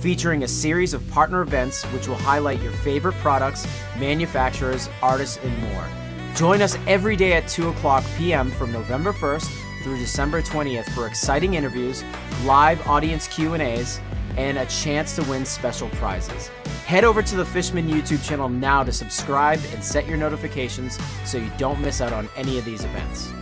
featuring a series of partner events which will highlight your favorite products, manufacturers, artists, and more. Join us every day at 2 o'clock p.m. from November 1st through December 20th for exciting interviews, live audience Q&As, and a chance to win special prizes. Head over to the Fishman YouTube channel now to subscribe and set your notifications so you don't miss out on any of these events.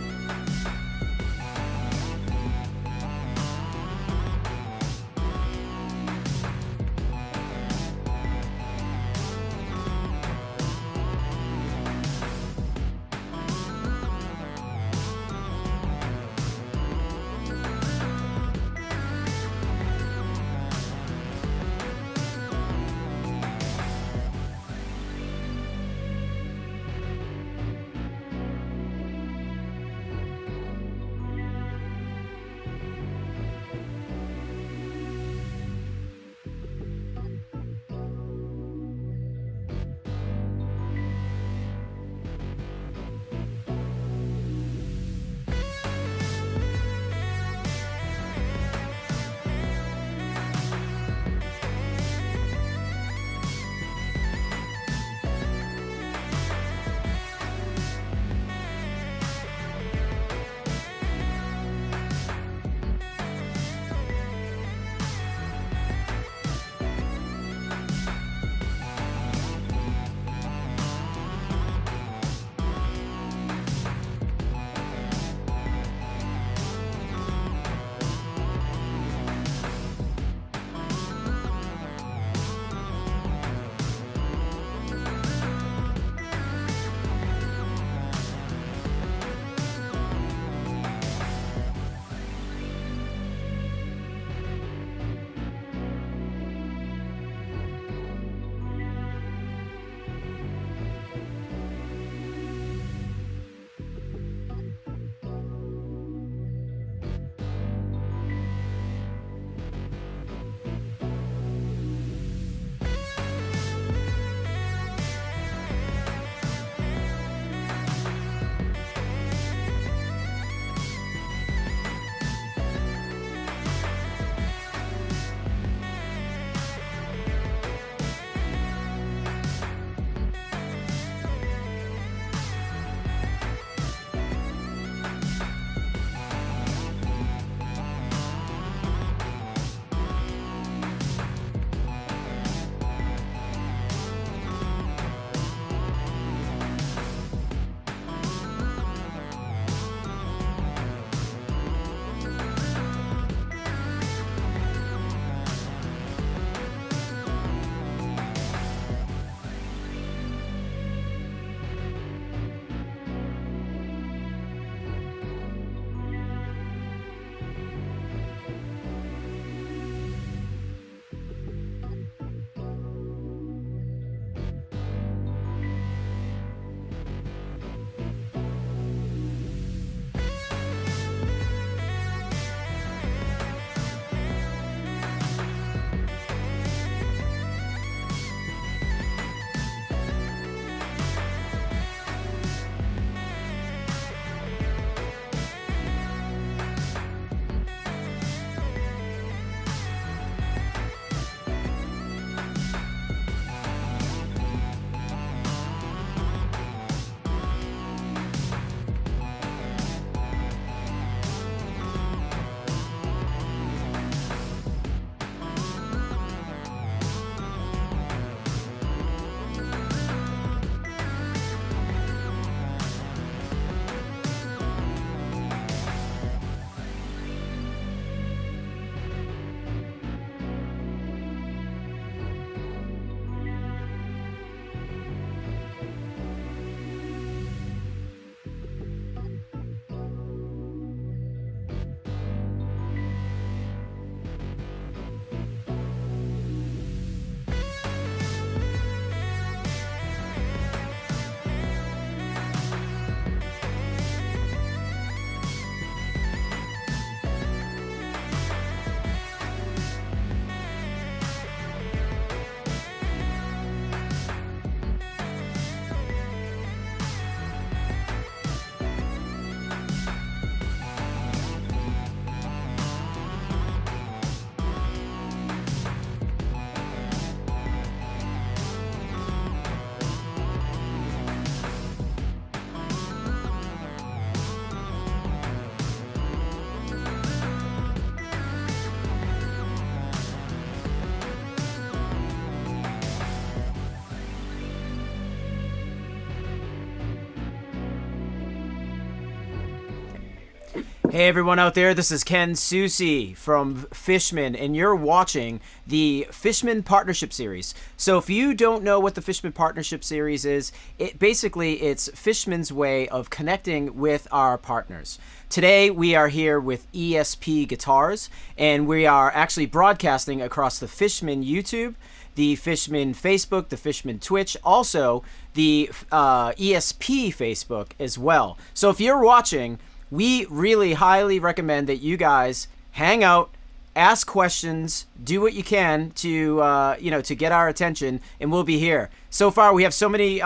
Hey everyone out there, this is Ken Susi from Fishman, and you're watching the Fishman Partnership Series. So if you don't know what the Fishman Partnership Series is, it's Fishman's way of connecting with our partners. Today we are here with ESP Guitars, and we are actually broadcasting across the Fishman YouTube, the Fishman Facebook, the Fishman Twitch, also the ESP Facebook as well. So if you're watching, we really highly recommend that you guys hang out, ask questions, do what you can to to get our attention, and we'll be here. So far, we have so many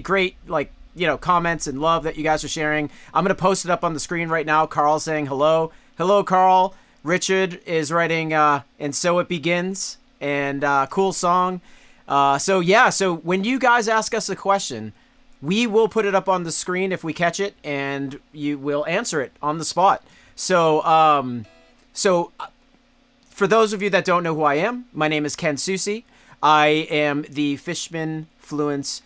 great comments and love that you guys are sharing. I'm gonna post it up on the screen right now. Carl's saying hello, Carl. Richard is writing, and so it begins, and cool song. So when you guys ask us a question, we will put it up on the screen if we catch it, and you will answer it on the spot. So for those of you that don't know who I am, my name is Ken Susi. I am the Fishman Fluence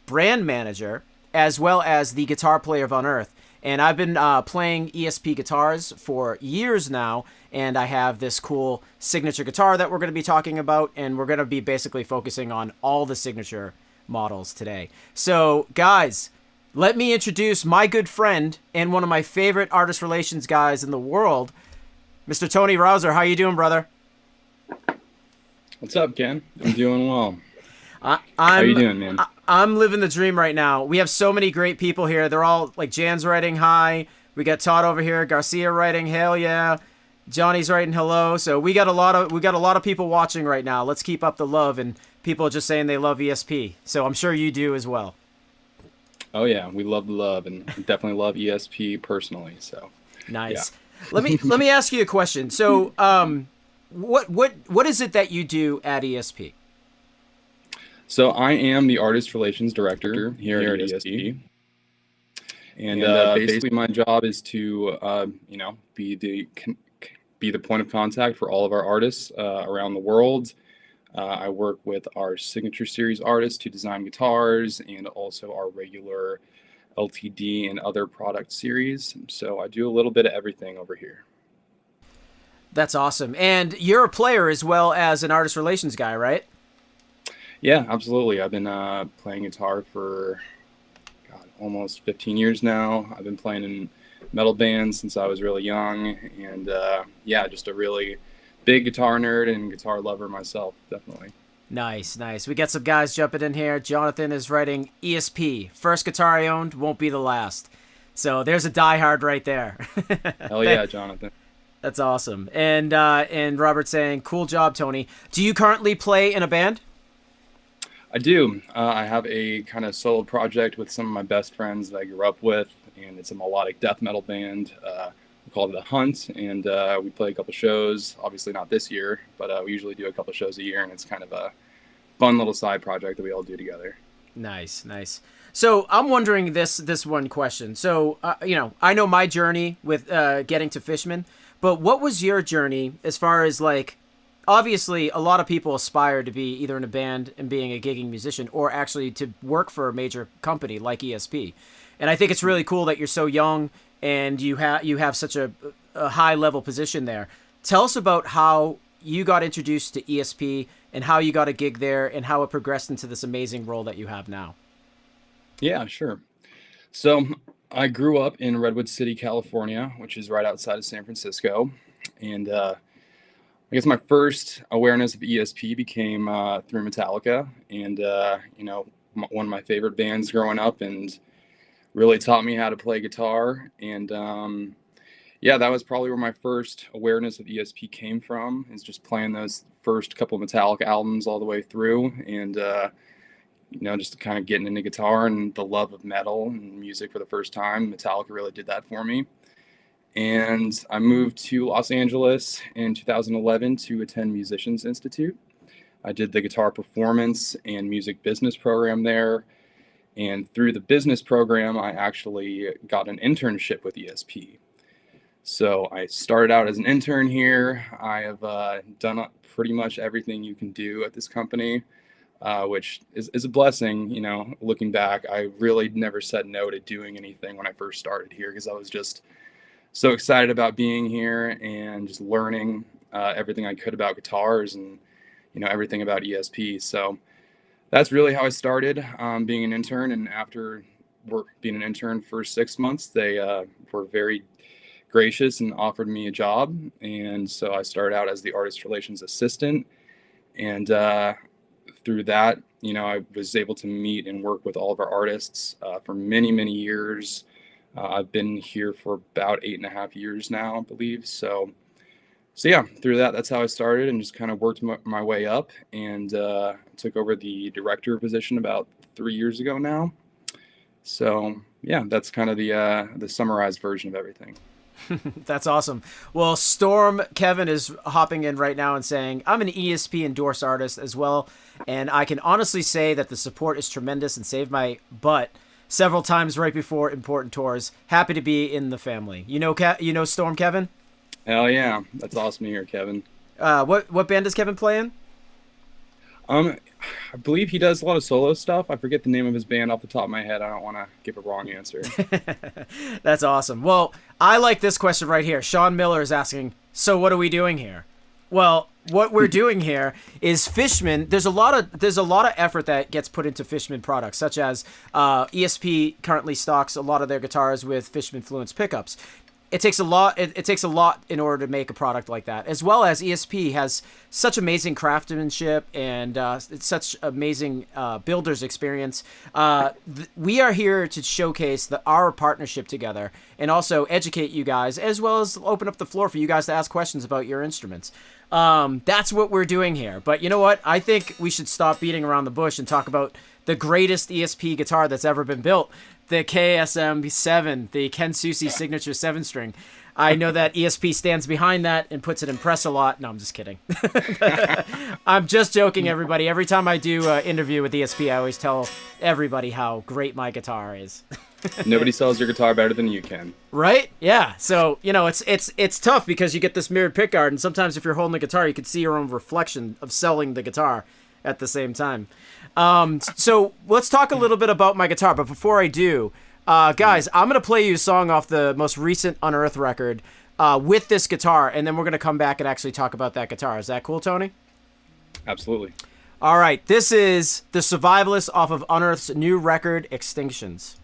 brand manager, as well as the guitar player of Unearth. And I've been playing ESP guitars for years now, and I have this cool signature guitar that we're going to be talking about, and we're going to be basically focusing on all the signature models today. So guys, let me introduce my good friend and one of my favorite artist relations guys in the world, Mr. Tony Rauser. How you doing, brother? What's up, Ken? I'm doing well. How you doing, man? I'm living the dream right now. We have so many great people here. They're all like, Jan's writing hi. We got Todd over here. Garcia writing hell yeah. Johnny's writing hello. So we got a lot of people watching right now. Let's keep up the love, and people are just saying they love ESP. So I'm sure you do as well. Oh yeah, we love the love, and definitely love ESP personally. So nice. Yeah. Let me ask you a question. So what is it that you do at ESP? So I am the artist relations director here at ESP. And basically my job is to be the point of contact for all of our artists around the world. I work with our signature series artists to design guitars, and also our regular LTD and other product series. So I do a little bit of everything over here. That's awesome. And you're a player as well as an artist relations guy, right? Yeah, absolutely. I've been playing guitar for almost 15 years now. I've been playing in metal bands since I was really young, and just a really big guitar nerd and guitar lover myself, definitely. Nice. We got some guys jumping in here. Jonathan is writing ESP. First guitar I owned, won't be the last. So there's a diehard right there. Hell yeah, Jonathan. That's awesome. And Robert saying, cool job, Tony. Do you currently play in a band? I do. I have a kind of solo project with some of my best friends that I grew up with, and it's a melodic death metal band. We call it The Hunt, and we play a couple shows. Obviously not this year, but we usually do a couple shows a year, and it's kind of a fun little side project that we all do together. Nice. So I'm wondering this one question. So I know my journey with getting to Fishman, but what was your journey as far as like? Obviously, a lot of people aspire to be either in a band and being a gigging musician, or actually to work for a major company like ESP. And I think it's really cool that you're so young and you have such a high level position there. Tell us about how you got introduced to ESP and how you got a gig there and how it progressed into this amazing role that you have now. Yeah, sure. So I grew up in Redwood City, California, which is right outside of San Francisco. And I guess my first awareness of ESP became through Metallica, and one of my favorite bands growing up, and really taught me how to play guitar. And that was probably where my first awareness of ESP came from, is just playing those first couple Metallica albums all the way through, and just kind of getting into guitar and the love of metal and music for the first time. Metallica really did that for me. And I moved to Los Angeles in 2011 to attend Musicians Institute. I did the guitar performance and music business program there. And through the business program, I actually got an internship with ESP. So I started out as an intern here. I have done pretty much everything you can do at this company, which is a blessing. Looking back, I really never said no to doing anything when I first started here, because I was just so excited about being here and just learning everything I could about guitars and, everything about ESP. So that's really how I started being an intern. And after being an intern for 6 months, they were very gracious and offered me a job. And so I started out as the artist relations assistant. And through that, I was able to meet and work with all of our artists for many, many years. I've been here for about 8.5 years now, I believe. So yeah, through that's how I started, and just kind of worked my way up, and took over the director position about 3 years ago now. So yeah, that's kind of the summarized version of everything. That's awesome. Well, Storm Kevin is hopping in right now and saying, I'm an ESP endorsed artist as well, and I can honestly say that the support is tremendous and saved my butt several times right before important tours. Happy to be in the family. You know Storm Kevin? Hell yeah, that's awesome to hear, Kevin. What band does Kevin play in? I believe he does a lot of solo stuff. I forget the name of his band off the top of my head. I don't want to give a wrong answer. That's awesome. Well, I like this question right here. Sean Miller is asking, so what are we doing here? Well, what we're doing here is Fishman. There's a lot of effort that gets put into Fishman products, such as ESP currently stocks a lot of their guitars with Fishman Fluence pickups. It takes a lot. It takes a lot in order to make a product like that, as well as ESP has such amazing craftsmanship and it's such amazing builder's experience. We are here to showcase our partnership together and also educate you guys, as well as open up the floor for you guys to ask questions about your instruments. That's what we're doing here. But you know what? I think we should stop beating around the bush and talk about the greatest ESP guitar that's ever been built. The KSM 7, the Ken Susi signature 7-string. I know that ESP stands behind that and puts it in press a lot. No, I'm just kidding. I'm just joking, everybody. Every time I do an interview with ESP, I always tell everybody how great my guitar is. Nobody sells your guitar better than you can. Right? Yeah. So, it's tough because you get this mirrored pickguard, and sometimes if you're holding the guitar, you can see your own reflection of selling the guitar at the same time. So let's talk a little bit about my guitar. But before I do, guys, I'm going to play you a song off the most recent Unearth record with this guitar, and then we're going to come back and actually talk about that guitar. Is that cool, Tony? Absolutely. All right. This is The Survivalist off of Unearth's new record, Extinctions.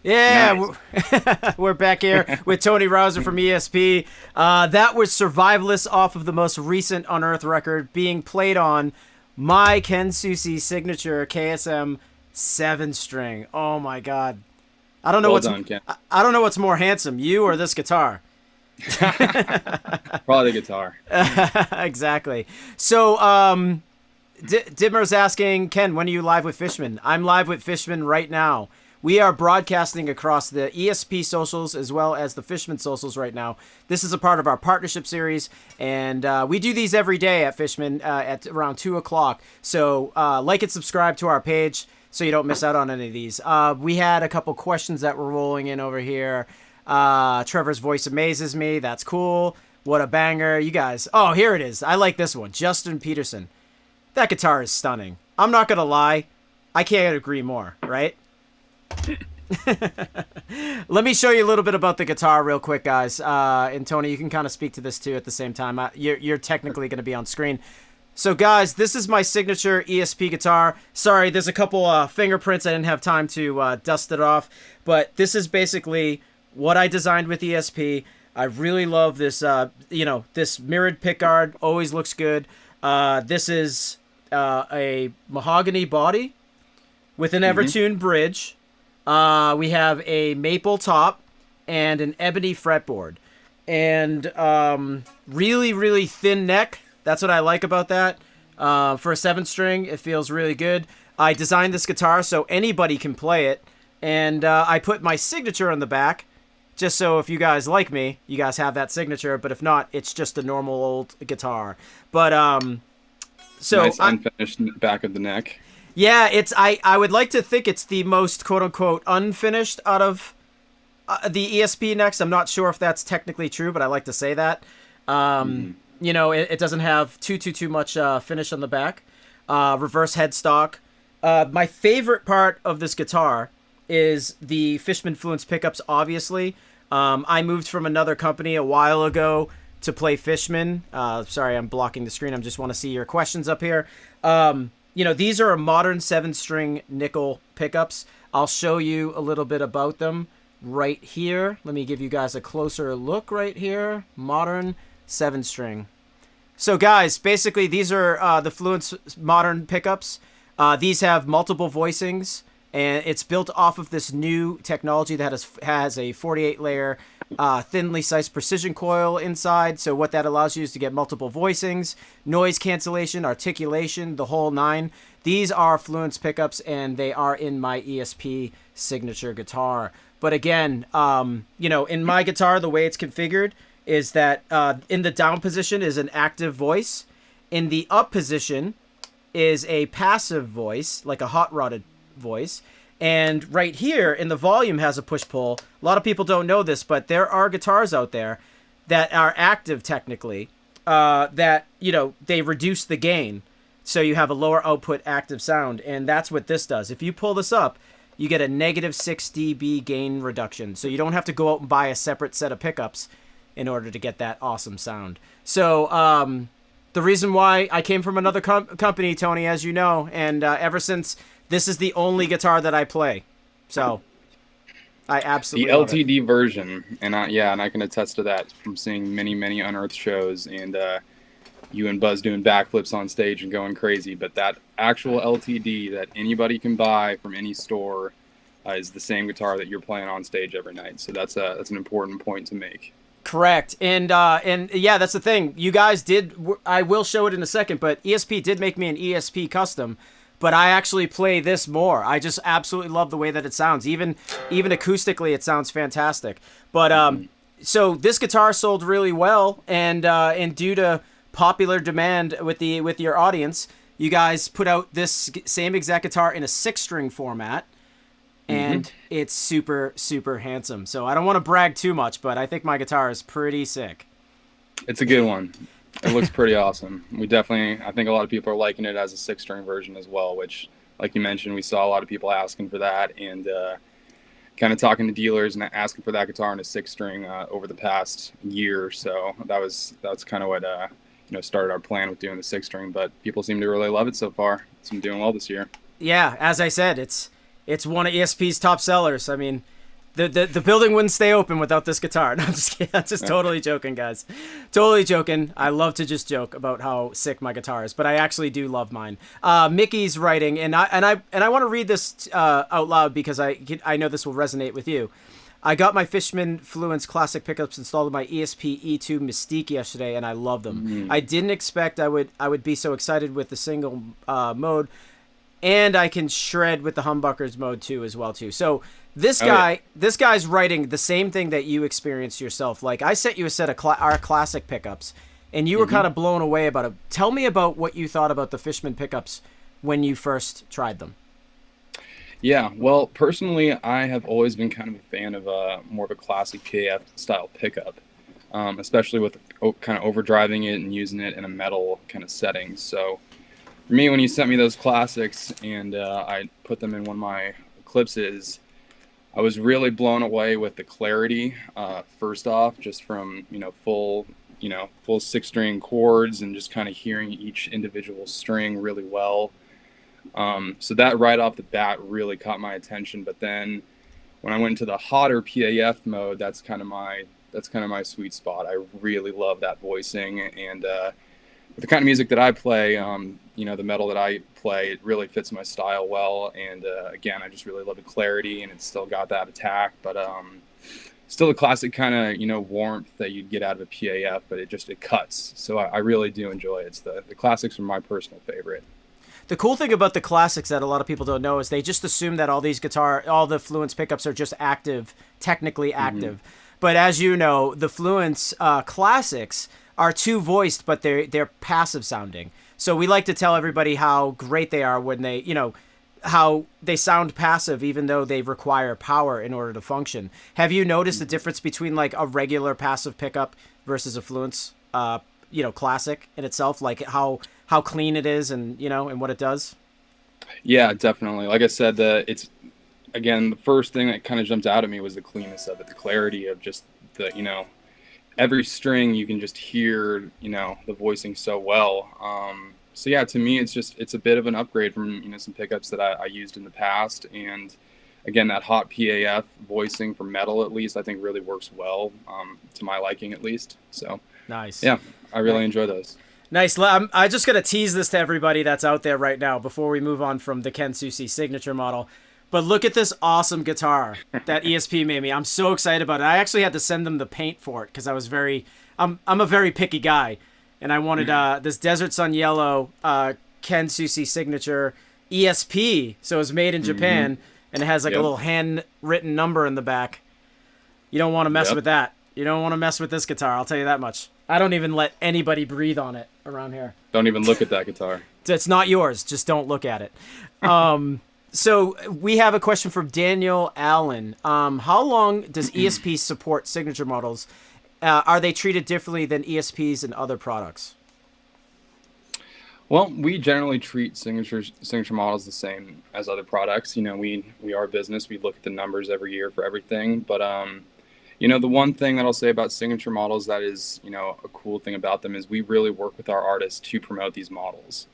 Yeah, Nice. we're back here with Tony Rauser from ESP. That was Survivalist off of the most recent Unearthed record being played on my Ken Susi signature KSM 7-string. Oh my God. I don't know Well done, Ken. I don't know what's more handsome, you or this guitar. Probably the guitar. Exactly. So, Didmer's asking, Ken, when are you live with Fishman? I'm live with Fishman right now. We are broadcasting across the ESP socials as well as the Fishman socials right now. This is a part of our partnership series, and we do these every day at Fishman at around 2 o'clock. So like and subscribe to our page so you don't miss out on any of these. We had a couple questions that were rolling in over here. Trevor's voice amazes me. That's cool. What a banger. You guys. Oh, here it is. I like this one. Justin Peterson. That guitar is stunning. I'm not going to lie. I can't agree more, right? Let me show you a little bit about the guitar real quick, guys. And Tony, you can kind of speak to this too at the same time. You're technically going to be on screen. So guys, this is my signature ESP guitar. Sorry, there's a couple fingerprints. I didn't have time to dust it off. But this is basically what I designed with ESP. I really love this, this mirrored pickguard. Always looks good. This is a mahogany body with an Evertune bridge. We have a maple top and an ebony fretboard, and really, really thin neck. That's what I like about that. For a 7-string, it feels really good. I designed this guitar so anybody can play it, and I put my signature on the back, just so if you guys like me, you guys have that signature. But if not, it's just a normal old guitar. But so nice unfinished back of the neck. Yeah, I would like to think it's the most quote-unquote unfinished out of the ESP necks. I'm not sure if that's technically true, but I like to say that. It doesn't have too much finish on the back. Reverse headstock. My favorite part of this guitar is the Fishman Fluence pickups, obviously. I moved from another company a while ago to play Fishman. Sorry, I'm blocking the screen. I just want to see your questions up here. These are a modern 7-string nickel pickups. I'll show you a little bit about them right here. Let me give you guys a closer look right here. Modern 7-string. So guys, basically these are the Fluence modern pickups. These have multiple voicings, and it's built off of this new technology that has a 48-layer thinly sized precision coil inside. So what that allows you is to get multiple voicings, noise cancellation, articulation, the whole nine. These are Fluence pickups, and they are in my ESP signature guitar. But again, in my guitar, the way it's configured is that in the down position is an active voice. In the up position is a passive voice, like a hot rodded voice. And right here in the volume has a push-pull. A lot of people don't know this, but there are guitars out there that are active technically, that, they reduce the gain. So you have a lower output active sound, and that's what this does. If you pull this up, you get a -6 dB gain reduction. So you don't have to go out and buy a separate set of pickups in order to get that awesome sound. So the reason why I came from another company, Tony, as you know, and ever since, this is the only guitar that I play. So I absolutely the love LTD it. version, and I can attest to that from seeing many Unearthed shows, and you and Buzz doing backflips on stage and going crazy. But that actual LTD that anybody can buy from any store is the same guitar that you're playing on stage every night. So that's an important point to make. Correct. And yeah, that's the thing. You guys did, I will show it in a second, but ESP did make me an ESP custom, but I actually play this more. I just absolutely love the way that it sounds. Even acoustically, it sounds fantastic. But so this guitar sold really well, and due to popular demand with your audience, you guys put out this same exact guitar in a 6-string format. And it's super, super handsome. So I don't want to brag too much, but I think my guitar is pretty sick. It's a good one. It looks pretty awesome. I think a lot of people are liking it as a 6-string version as well, which, like you mentioned, we saw a lot of people asking for that, and kind of talking to dealers and asking for that guitar in a 6-string over the past year or so. That's kind of what started our plan with doing the 6-string, but people seem to really love it so far. It's been doing well this year. Yeah, as I said, it's one of ESP's top sellers. I mean, The building wouldn't stay open without this guitar. No, I'm just kidding. I'm just totally joking, guys. Totally joking. I love to just joke about how sick my guitar is, but I actually do love mine. Mickey's writing, and I want to read this out loud because I know this will resonate with you. I got my Fishman Fluence classic pickups installed in my ESP E2 Mystique yesterday, and I love them. I didn't expect I would be so excited with the single mode, and I can shred with the humbuckers mode too as well too. So this guy's writing the same thing that you experienced yourself. Like, I sent you a set of our classic pickups, and you were kind of blown away about it. Tell me about what you thought about the Fishman pickups when you first tried them. Yeah, well, personally, I have always been kind of a fan of more of a classic PAF style pickup, especially with kind of overdriving it and using it in a metal kind of setting. So for me, when you sent me those classics and I put them in one of my Eclipses, I was really blown away with the clarity. First off, just from full 6-string chords and just kind of hearing each individual string really well. So that right off the bat really caught my attention. But then when I went to the hotter PAF mode, that's kind of my sweet spot. I really love that voicing, and with the kind of music that I play, the metal that I play, it really fits my style well. And again, I just really love the clarity, and it's still got that attack, but still the classic kind of warmth that you'd get out of a PAF, but it cuts. So I really do enjoy it. It's the classics are my personal favorite. The cool thing about the classics that a lot of people don't know is they just assume that all the Fluence pickups are just technically active. But as you know, the Fluence classics are two voiced, but they're passive sounding. So we like to tell everybody how great they are when they, how they sound passive, even though they require power in order to function. Have you noticed the difference between like a regular passive pickup versus a Fluence, classic in itself, like how clean it is and what it does? Yeah, definitely. Like I said, the first thing that kind of jumped out at me was the cleanness of it, the clarity of just the every string you can just hear the voicing so well. So yeah, to me it's a bit of an upgrade from some pickups that I used in the past, and again, that hot PAF voicing for metal at least I think really works well, to my liking at least. So nice. Yeah, I really enjoy those. Nice. I just got to tease this to everybody that's out there right now before we move on from the Ken Susi signature model. But look at this awesome guitar that ESP made me. I'm so excited about it. I actually had to send them the paint for it because I'm a very picky guy, and I wanted this Desert Sun Yellow Ken Susi signature ESP. So it was made in Japan, and it has like a little handwritten number in the back. You don't want to mess with that. You don't want to mess with this guitar, I'll tell you that much. I don't even let anybody breathe on it around here. Don't even look at that guitar. It's not yours. Just don't look at it. So we have a question from Daniel Allen. How long does ESP support signature models? Are they treated differently than ESPs and other products? Well, we generally treat signature models the same as other products. We are a business. We look at the numbers every year for everything. But the one thing that I'll say about signature models that is a cool thing about them is we really work with our artists to promote these models.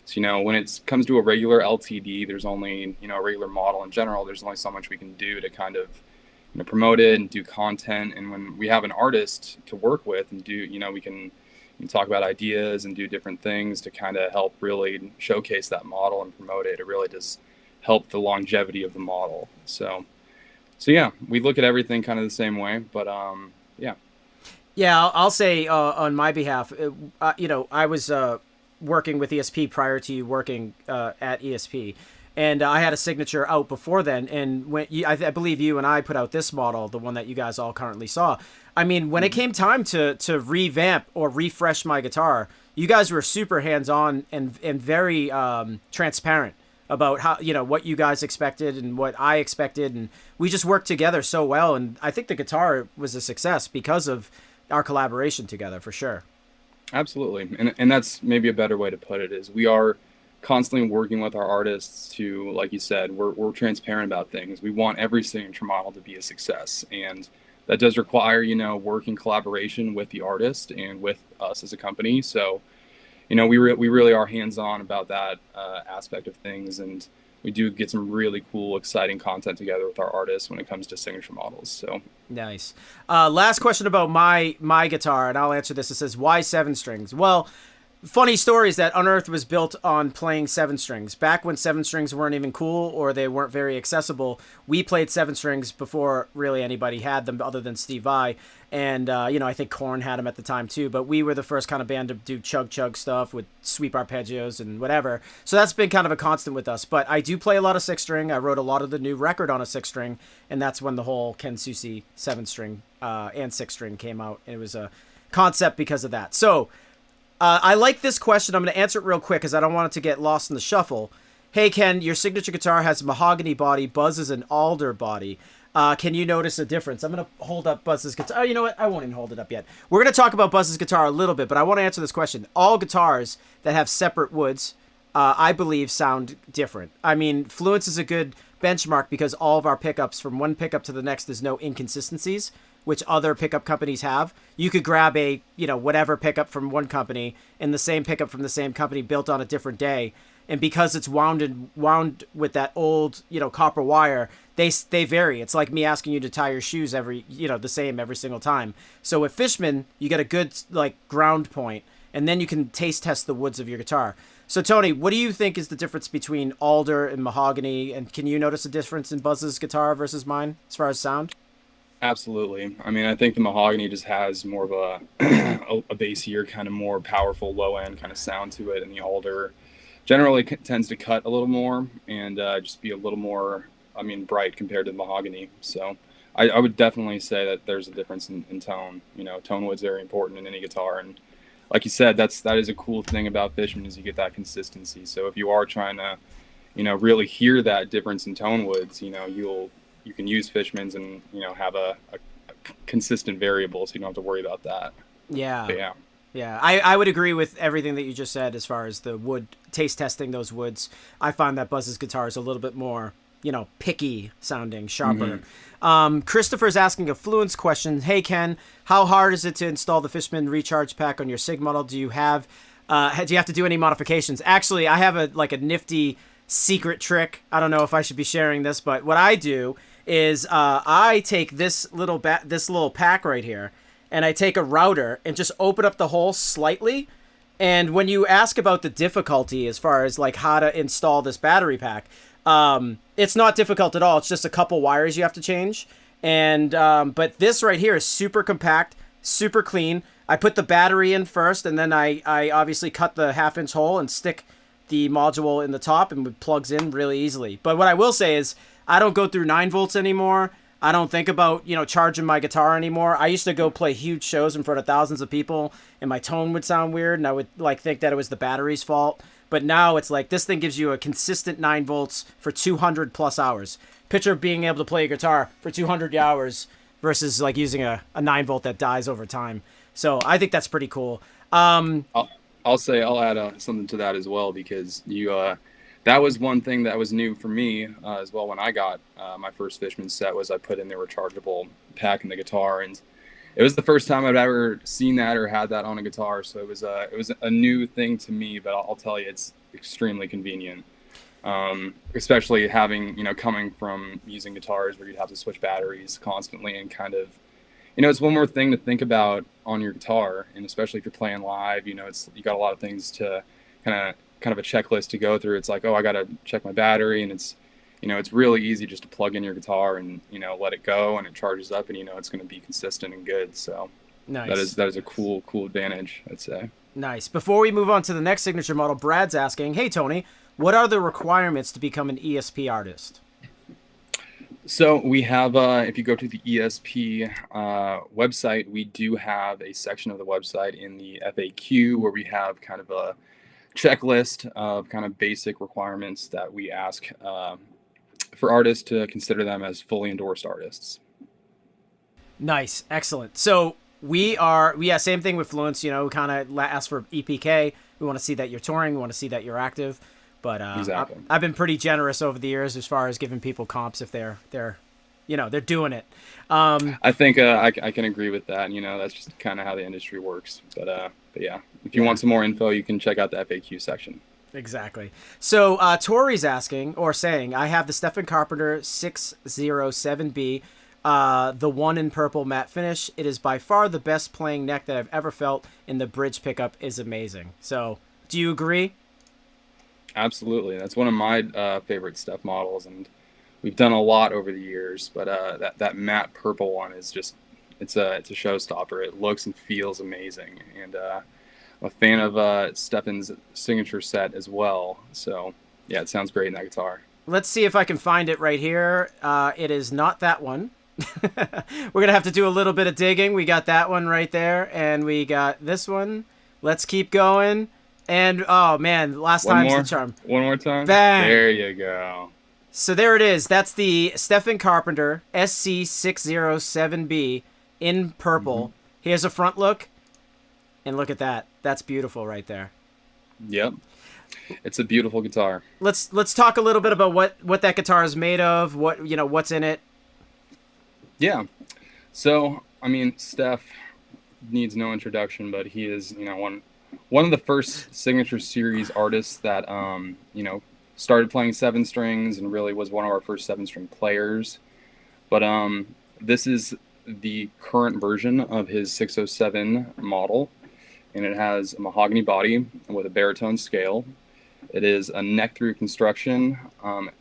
So, when it comes to a regular LTD, there's only, a regular model in general, there's only so much we can do to kind of, promote it and do content. And when we have an artist to work with and do, we can talk about ideas and do different things to kind of help really showcase that model and promote it. It really does help the longevity of the model. So yeah, we look at everything kind of the same way, but yeah. Yeah, I'll say on my behalf, I was working with ESP prior to you working at ESP, and I had a signature out before then. And when I believe you and I put out this model, the one that you guys all currently saw. I mean, when it came time to revamp or refresh my guitar, you guys were super hands-on and very transparent about how what you guys expected and what I expected, and we just worked together so well. And I think the guitar was a success because of our collaboration together, for sure. Absolutely. And that's maybe a better way to put it, is we are constantly working with our artists to, like you said, we're transparent about things. We want every signature model to be a success, and that does require working collaboration with the artist and with us as a company. So we really are hands-on about that aspect of things, and we do get some really cool, exciting content together with our artists when it comes to signature models. So nice. Last question about my guitar, and I'll answer this. It says, why 7-strings? Well, funny story is that Unearthed was built on playing 7-strings. Back when 7-strings weren't even cool or they weren't very accessible, we played 7-strings before really anybody had them other than Steve Vai. And, I think Korn had them at the time too, but we were the first kind of band to do chug stuff with sweep arpeggios and whatever. So that's been kind of a constant with us. But I do play a lot of 6-string. I wrote a lot of the new record on a 6-string, and that's when the whole Ken Susi 7-string and 6-string came out. And it was a concept because of that. So I like this question. I'm going to answer it real quick because I don't want it to get lost in the shuffle. Hey, Ken, your signature guitar has a mahogany body. Buzz is an alder body. Can you notice a difference? I'm going to hold up Buzz's guitar. Oh, you know what? I won't even hold it up yet. We're going to talk about Buzz's guitar a little bit, but I want to answer this question. All guitars that have separate woods, I believe, sound different. I mean, Fluence is a good benchmark because all of our pickups from one pickup to the next, there's no inconsistencies, which other pickup companies have. You could grab a, whatever pickup from one company and the same pickup from the same company built on a different day. And because it's wound with that old, copper wire, they vary. It's like me asking you to tie your shoes the same every single time. So with Fishman, you get a good ground point, and then you can taste test the woods of your guitar. So Tony, what do you think is the difference between alder and mahogany? And can you notice a difference in Buzz's guitar versus mine as far as sound? absolutely. I mean, I think the mahogany just has more of a bassier, kind of more powerful low end kind of sound to it, and the alder generally tends to cut a little more and just be a little more, bright compared to the mahogany. So I would definitely say that there's a difference in tone. Tone wood's very important in any guitar, and like you said, that is a cool thing about Fishman is you get that consistency. So if you are trying to, really hear that difference in tone woods, you can use Fishman's and have a consistent variable, so you don't have to worry about that. Yeah. But yeah. Yeah, I would agree with everything that you just said as far as the wood, taste testing those woods. I find that Buzz's guitar is a little bit more, picky sounding, sharper. Mm-hmm. Christopher's asking a Fluence question. Hey, Ken, how hard is it to install the Fishman recharge pack on your SIG model? Do you have to do any modifications? Actually, I have a nifty secret trick. I don't know if I should be sharing this, but what I do is I take this little pack right here, and I take a router and just open up the hole slightly. And when you ask about the difficulty as far as how to install this battery pack, it's not difficult at all. It's just a couple wires you have to change. And but this right here is super compact, super clean. I put the battery in first, and then I obviously cut the 1/2-inch hole and stick the module in the top, and it plugs in really easily. But what I will say is I don't go through 9 volts anymore. I don't think about, charging my guitar anymore. I used to go play huge shows in front of thousands of people, and my tone would sound weird, and I would think that it was the battery's fault. But now it's this thing gives you a consistent 9 volts for 200 plus hours. Picture being able to play a guitar for 200 hours versus using a 9 volt that dies over time. So I think that's pretty cool. I'll add something to that as well, because that was one thing that was new for me as well. When I got my first Fishman set, was I put in the rechargeable pack in the guitar, and it was the first time I'd ever seen that or had that on a guitar. So it was a new thing to me, but I'll tell you, it's extremely convenient, especially having coming from using guitars where you'd have to switch batteries constantly, and kind of it's one more thing to think about on your guitar, and especially if you're playing live, you got a lot of things to kind of a checklist to go through. It's I got to check my battery, and it's really easy just to plug in your guitar and let it go, and it charges up, and it's going to be consistent and good. So nice. That is a cool advantage, I'd say. Nice. Before we move on to the next signature model, Brad's asking, hey Tony, what are the requirements to become an ESP artist? So we have, if you go to the ESP website, we do have a section of the website in the FAQ where we have kind of a checklist of kind of basic requirements that we ask for artists to consider them as fully endorsed artists. Nice. Excellent. So same thing with Fluence, we kind of ask for EPK. We want to see that you're touring. We want to see that you're active. But exactly. I've been pretty generous over the years as far as giving people comps if they're doing it. I think I can agree with that. That's just kind of how the industry works. But yeah, if you want some more info, you can check out the FAQ section. Exactly. So Tori's asking or saying, I have the Stephen Carpenter 607B, the one in purple matte finish. It is by far the best playing neck that I've ever felt, and the bridge pickup is amazing. So do you agree? Absolutely. That's one of my favorite Steph models, and we've done a lot over the years, but that matte purple one is just, it's a showstopper. It looks and feels amazing, and I'm a fan of Stefan's signature set as well. So yeah, it sounds great in that guitar. Let's see if I can find it right here. It is not that one. We're going to have to do a little bit of digging. We got that one right there, and we got this one. Let's keep going. And, oh, man, last time's the charm. One more time? Bang! There you go. So there it is. That's the Stephen Carpenter SC607B in purple. Mm-hmm. Here's a front look, and look at that. That's beautiful right there. Yep. It's a beautiful guitar. Let's talk a little bit about what that guitar is made of, what's in it. Yeah. So, I mean, Steph needs no introduction, but he is, one of the first signature series artists that started playing 7-strings and really was one of our first 7-string players. But this is the current version of his 607 model, and it has a mahogany body with a baritone scale. It is a neck-through construction.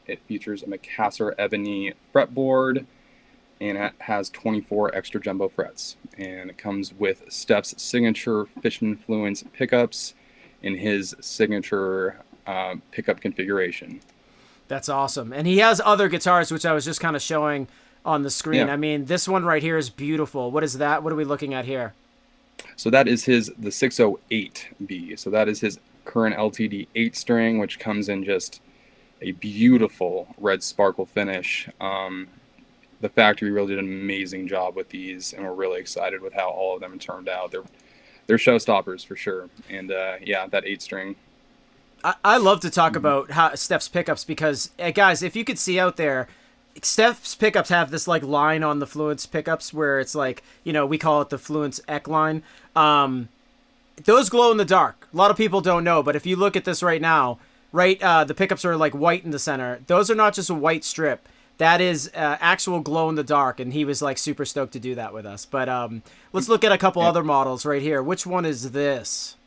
It features a Macassar ebony fretboard, and it has 24 extra jumbo frets. And it comes with Steph's signature Fishman Fluence pickups in his signature pickup configuration. That's awesome. And he has other guitars, which I was just kind of showing on the screen. Yeah. I mean, this one right here is beautiful. What is that? What are we looking at here? So that is the 608B. So that is his current LTD 8-string, which comes in just a beautiful red sparkle finish. The factory really did an amazing job with these, and we're really excited with how all of them turned out. They're showstoppers for sure. And yeah, that 8-string. I love to talk about Steph's pickups because, guys, if you could see out there, Steph's pickups have this like line on the Fluence pickups where it's like, we call it the Fluence Eck line. Those glow in the dark. A lot of people don't know, but if you look at this right now, the pickups are like white in the center. Those are not just a white strip. That is actual glow in the dark, and he was like super stoked to do that with us. But let's look at a couple other models right here. Which one is this?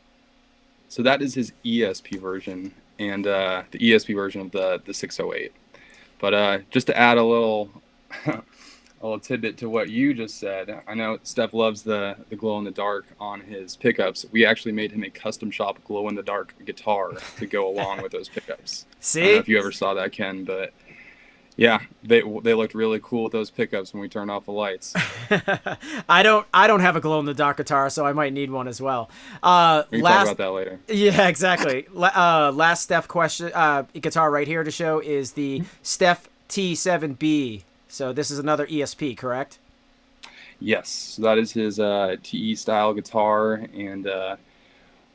So that is his ESP version, and the ESP version of the 608. But just to add a little tidbit to what you just said, I know Steph loves the glow in the dark on his pickups. We actually made him a custom shop glow in the dark guitar to go along with those pickups. See? I don't know if you ever saw that, Ken, but yeah, they looked really cool with those pickups when we turned off the lights. I don't have a glow in the dark guitar, so I might need one as well. We can talk about that later. Yeah, exactly. Last Steph guitar right here to show is the Steph T7B. So this is another ESP, correct? Yes, so that is his TE style guitar, and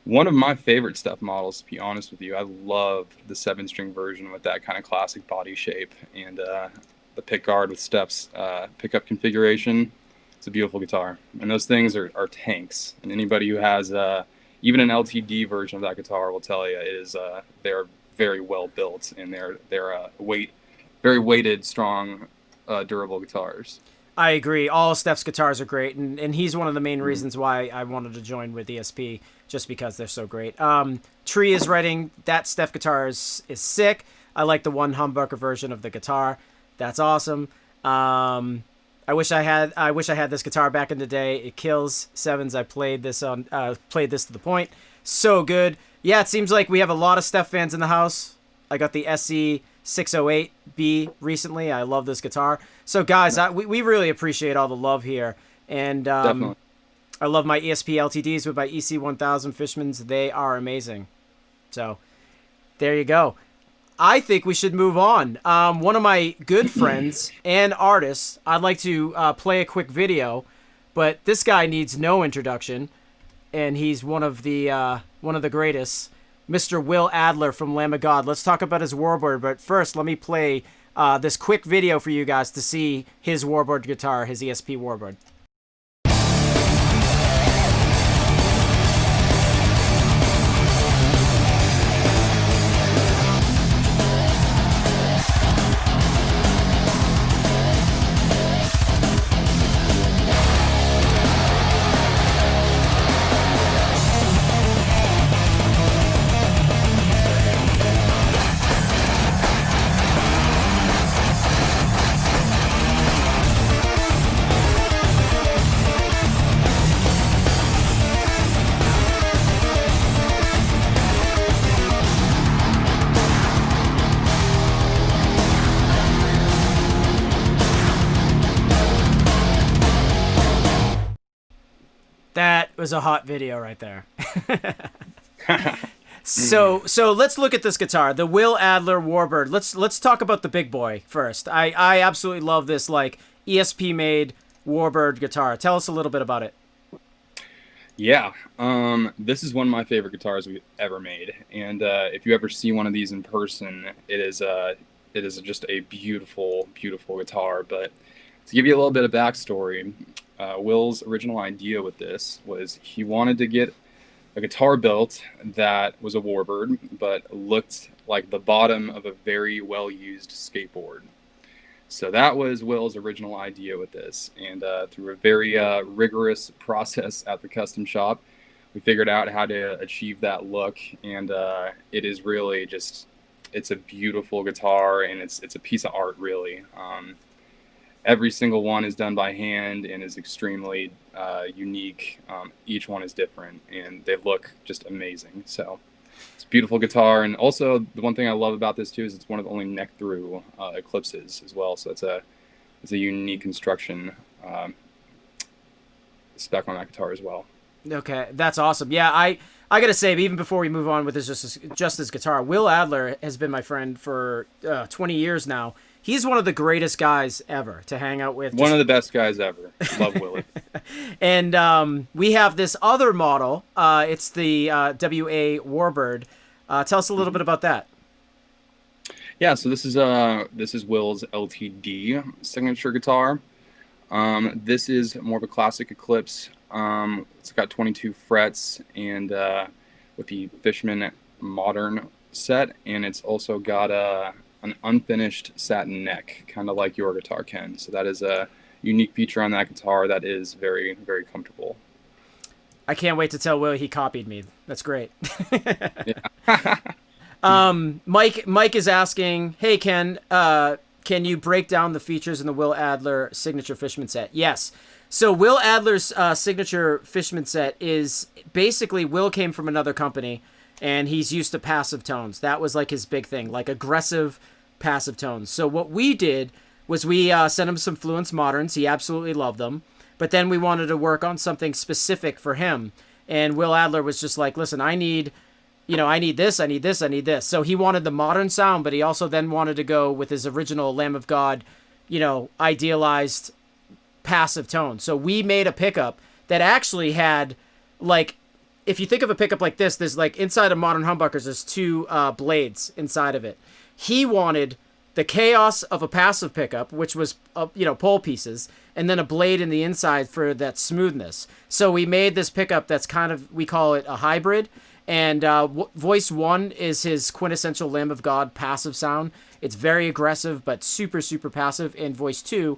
one of my favorite Steph models, to be honest with you. I love the 7-string version with that kind of classic body shape, and the pickguard with Steph's pickup configuration. It's a beautiful guitar, and those things are tanks. And anybody who has even an LTD version of that guitar will tell you it is they're very well built, and they're very weighted, strong, durable guitars. I agree. All Steph's guitars are great, and he's one of the main reasons why I wanted to join with ESP, just because they're so great. Tree is writing, that Steph guitar is sick. I like the one humbucker version of the guitar. That's awesome. I wish I had this guitar back in the day. It kills sevens. I played this to the point. So good. Yeah, it seems like we have a lot of Steph fans in the house. I got the SC608B recently. I love this guitar. So, guys, we really appreciate all the love here. And Definitely. I love my ESP LTDs with my EC1000 Fishmans. They are amazing. So, there you go. I think we should move on. One of my good friends and artists, I'd like to play a quick video, but this guy needs no introduction, and he's one of the greatest. Mr. Will Adler from Lamb of God. Let's talk about his warbird, but first let me play this quick video for you guys to see his warbird guitar, his ESP warbird. was a hot video right there. So let's look at this guitar, the Will Adler Warbird. Let's talk about the big boy first. I absolutely love this like ESP made Warbird guitar. Tell us a little bit about it. Yeah, this is one of my favorite guitars we've ever made, and if you ever see one of these in person, it is just a beautiful, beautiful guitar. But to give you a little bit of backstory, Will's original idea with this was he wanted to get a guitar built that was a Warbird, but looked like the bottom of a very well-used skateboard. So that was Will's original idea with this, and through a very rigorous process at the custom shop, we figured out how to achieve that look, and it is really just, it's a beautiful guitar, and it's a piece of art, really. Every single one is done by hand and is extremely unique. Each one is different, and they look just amazing. So it's a beautiful guitar, and also the one thing I love about this too is it's one of the only neck-through Eclipses as well. So it's a unique construction spec on that guitar as well. Okay, that's awesome. Yeah, I gotta say, even before we move on with this this guitar, Will Adler has been my friend for 20 years now. He's one of the greatest guys ever to hang out with. One of the best guys ever. Love Willie. And we have this other model. It's the WA Warbird. Tell us a little bit about that. Yeah, so this is Will's LTD signature guitar. This is more of a classic Eclipse. It's got 22 frets and with the Fishman modern set, and it's also got an unfinished satin neck, kind of like your guitar, Ken. So that is a unique feature on that guitar that is very, very comfortable. I can't wait to tell Will he copied me. That's great. Yeah. Mike is asking, hey, Ken, can you break down the features in the Will Adler signature Fishman set? Yes. So Will Adler's signature Fishman set is basically, Will came from another company, and he's used to passive tones. That was like his big thing, like aggressive passive tones. So what we did was we sent him some Fluence Moderns. He absolutely loved them. But then we wanted to work on something specific for him. And Will Adler was just like, listen, I need this, I need this, I need this. So he wanted the modern sound, but he also then wanted to go with his original Lamb of God, idealized passive tone. So we made a pickup that actually had, like, if you think of a pickup like this, there's like inside of modern humbuckers, there's two blades inside of it. He wanted the chaos of a passive pickup, which was, pole pieces, and then a blade in the inside for that smoothness. So we made this pickup that's kind of, we call it a hybrid. And voice 1 is his quintessential Lamb of God passive sound. It's very aggressive, but super, super passive. And voice 2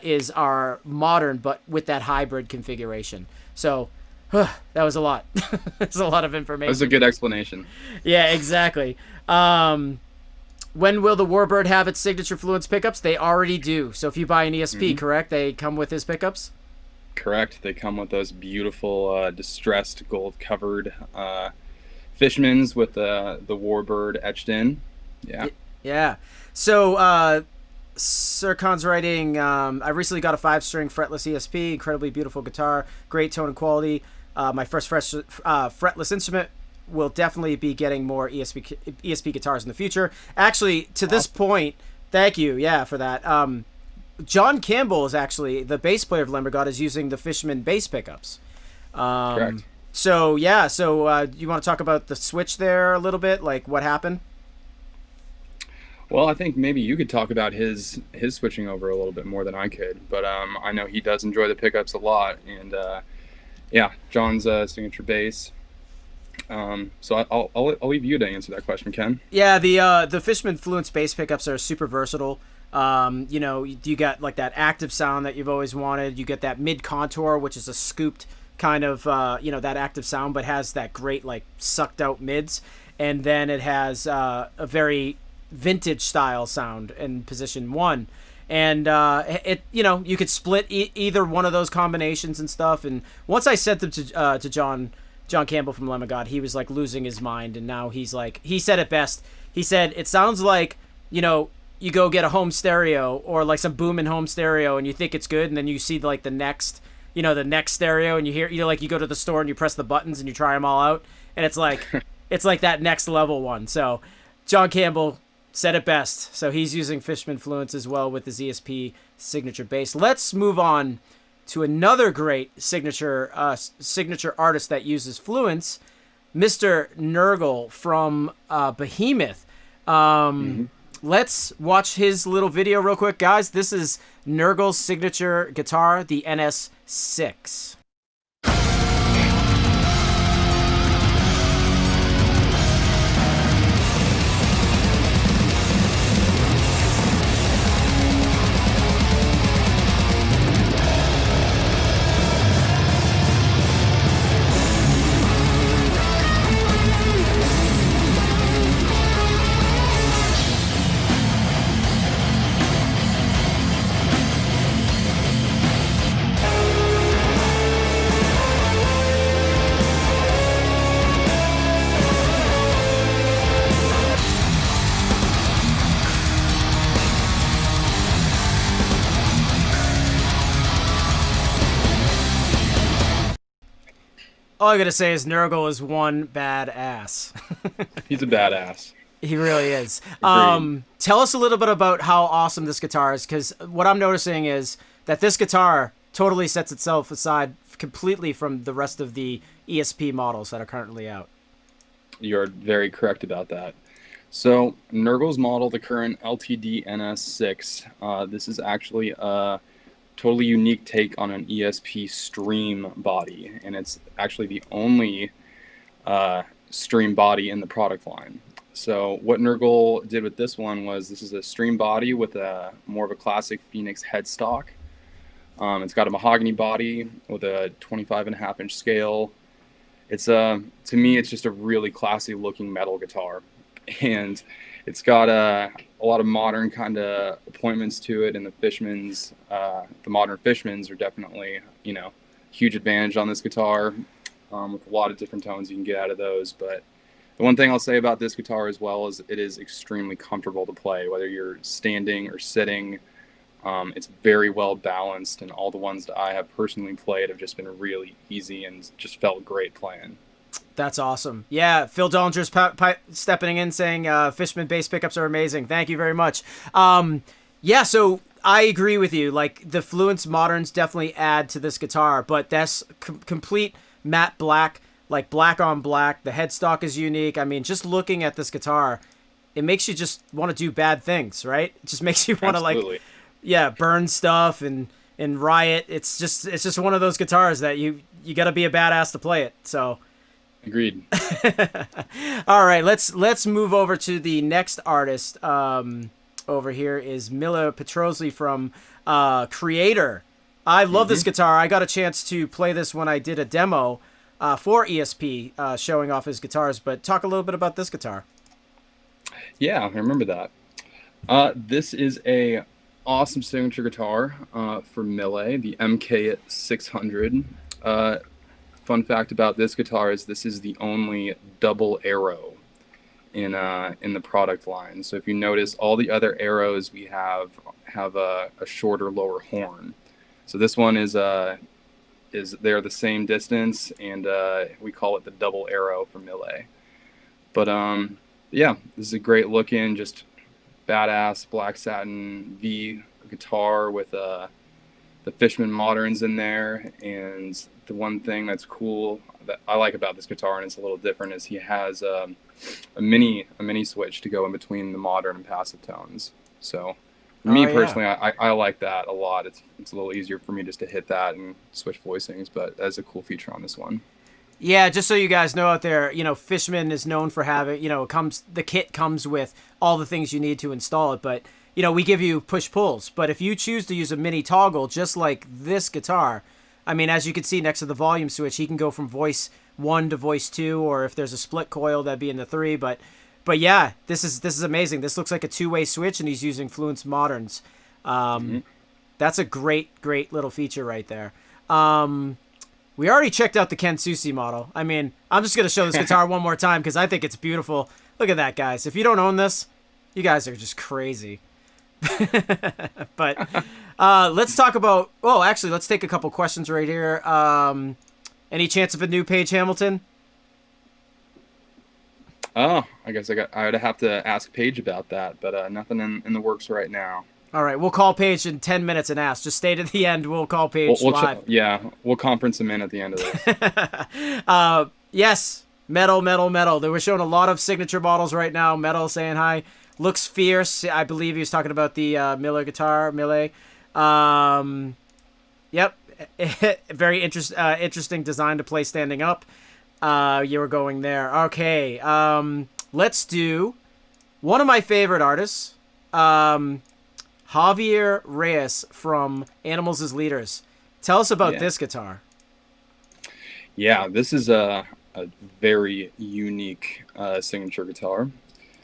is our modern, but with that hybrid configuration. So that was a lot. That's a lot of information. That was a good explanation. Yeah, exactly. When will the Warbird have its signature Fluence pickups? They already do. So if you buy an ESP, correct, they come with his pickups? Correct. They come with those beautiful distressed gold-covered Fishmans with the Warbird etched in. Yeah. Yeah. So Sir Khan's writing, I recently got a 5-string fretless ESP, incredibly beautiful guitar, great tone and quality. My first fretless instrument. Will definitely be getting more ESP guitars in the future. Actually, to this point, thank you, for that. John Campbell is actually, the bass player of Lamb of God, is using the Fishman bass pickups. Correct. So you want to talk about the switch there a little bit, like what happened? Well, I think maybe you could talk about his switching over a little bit more than I could, but I know he does enjoy the pickups a lot, and John's signature bass. So I'll leave you to answer that question, Ken. Yeah, the Fishman Fluence bass pickups are super versatile. You got like that active sound that you've always wanted. You get that mid contour, which is a scooped kind of that active sound, but has that great like sucked out mids, and then it has a very vintage style sound in position 1. And you could split either one of those combinations and stuff. And once I sent them to John Campbell from Lamb of God, he was like losing his mind, and now he's like, he said it best. He said, it sounds like, you go get a home stereo or like some booming home stereo and you think it's good, and then you see like the next you know, the neck stereo, and you hear, you know, like you go to the store and you press the buttons and you try them all out, and it's like that next level one. So John Campbell said it best. So he's using Fishman Fluence as well with his ESP signature bass. Let's move on to another great signature artist that uses Fluence, Mr. Nurgle from Behemoth. Let's watch his little video real quick, guys. This is Nurgle's signature guitar, the NS6. All I gotta say is Nurgle is one badass. He's a badass. He really is. Agreed. Tell us a little bit about how awesome this guitar is, because what I'm noticing is that this guitar totally sets itself aside completely from the rest of the ESP models that are currently out. You're very correct about that. So Nurgle's model, the current LTD NS6, this is actually a totally unique take on an ESP stream body, and it's actually the only stream body in the product line. So what Nurgle did with this one was, this is a stream body with a more of a classic Phoenix headstock. It's got a mahogany body with a 25.5-inch scale. It's to me, it's just a really classy looking metal guitar, and it's got a lot of modern kind of appointments to it, and the modern Fishmans are definitely, you know, huge advantage on this guitar, with a lot of different tones you can get out of those. But the one thing I'll say about this guitar as well is it is extremely comfortable to play, whether you're standing or sitting. It's very well balanced, and all the ones that I have personally played have just been really easy and just felt great playing. That's awesome. Yeah, Phil Dollinger's stepping in saying Fishman bass pickups are amazing. Thank you very much. Yeah, so I agree with you. Like, the Fluence Moderns definitely add to this guitar, but that's complete matte black, like black on black. The headstock is unique. I mean, just looking at this guitar, it makes you just want to do bad things, right? It just makes you want to, like, yeah, burn stuff and riot. It's just one of those guitars that you got to be a badass to play it. So agreed. All right, let's move over to the next artist. Over here is Mila Petrosli from Creator. I love this guitar. I got a chance to play this when I did a demo for ESP, showing off his guitars. But talk a little bit about this guitar. Yeah, I remember that. This is a awesome signature guitar for Mille, the MK600. Fun fact about this guitar is this is the only double arrow in the product line. So if you notice, all the other arrows we have a shorter lower horn. So this one is they're the same distance, and we call it the double arrow for Mille. But yeah, this is a great looking, just badass black satin V guitar with the Fishman Moderns in there. And the one thing that's cool that I like about this guitar, and it's a little different, is he has a mini switch to go in between the modern and passive tones. So for me personally, I like that a lot. It's a little easier for me just to hit that and switch voicings, but that's a cool feature on this one. Yeah, just so you guys know out there, you know, Fishman is known for having, you know, the kit comes with all the things you need to install it, but, you know, we give you push-pulls. But if you choose to use a mini toggle, just like this guitar, I mean, as you can see next to the volume switch, he can go from voice 1 to voice 2, or if there's a split coil, that'd be in the 3. But yeah, this is amazing. This looks like a two-way switch, and he's using Fluence Moderns. That's a great little feature right there. We already checked out the Ken Susi model. I mean, I'm just going to show this guitar one more time because I think it's beautiful. Look at that, guys. If you don't own this, you guys are just crazy. But Let's talk about. Oh, actually, let's take a couple questions right here. Any chance of a new Paige Hamilton? Oh, I guess I would have to ask Paige about that, but nothing in the works right now. All right, we'll call Paige in 10 minutes and ask. Just stay to the end. We'll call Paige live. We'll conference him in at the end of this. Yes, metal. They were showing a lot of signature models right now. Metal saying hi. Looks fierce. I believe he was talking about the Miller guitar. Yep. Very interesting design to play standing up. You were going there. Okay. Let's do one of my favorite artists. Javier Reyes from Animals as Leaders. Tell us about this guitar. Yeah, this is a very unique signature guitar.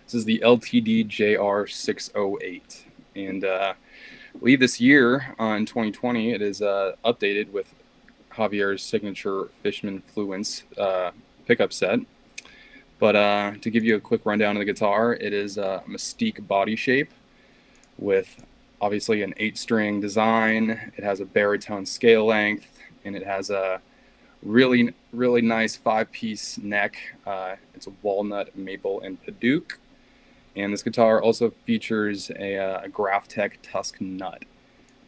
This is the LTD JR608. And I believe this year, in 2020, it is updated with Javier's signature Fishman Fluence pickup set. But to give you a quick rundown of the guitar, it is a Mystique body shape with obviously an 8-string design. It has a baritone scale length, and it has a really nice 5-piece neck. It's a walnut, maple, and Paduke. And this guitar also features a Graphtec Tusk nut.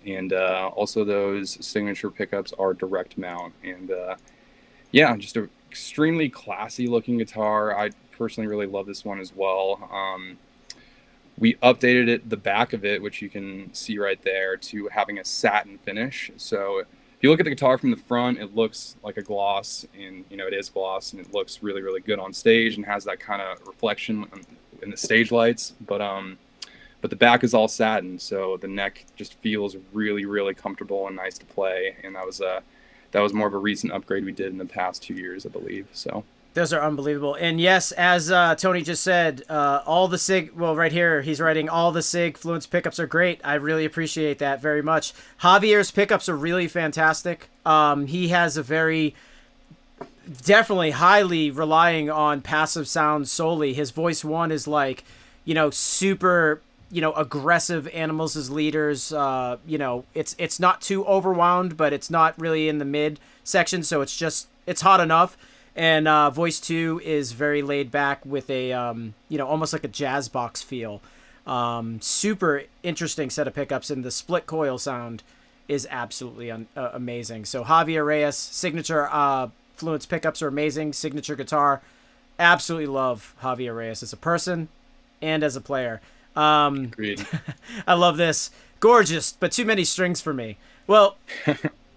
And also those signature pickups are direct mount. And yeah, just an extremely classy looking guitar. I personally really love this one as well. We updated the back of it, which you can see right there, to having a satin finish. So if you look at the guitar from the front, it looks like a gloss, and it is gloss, and it looks really good on stage and has that kind of reflection in the stage lights. But the back is all satin, so the neck just feels really comfortable and nice to play. And that was more of a recent upgrade we did in the past 2 years, I believe. So. Those are unbelievable. And yes, as Tony just said, all the SIG, well, right here, he's writing, all the SIG Fluence pickups are great. I really appreciate that very much. Javier's pickups are really fantastic. He has a definitely highly relying on passive sound solely. His voice one is like, super, aggressive Animals as Leaders. It's not too overwound, but it's not really in the mid section. So it's hot enough. And voice 2 is very laid back with a, almost like a jazz box feel. Super interesting set of pickups, and the split coil sound is absolutely amazing. So Javier Reyes, signature Fluence pickups are amazing. Signature guitar. Absolutely love Javier Reyes as a person and as a player. Agreed. I love this. Gorgeous, but too many strings for me. Well,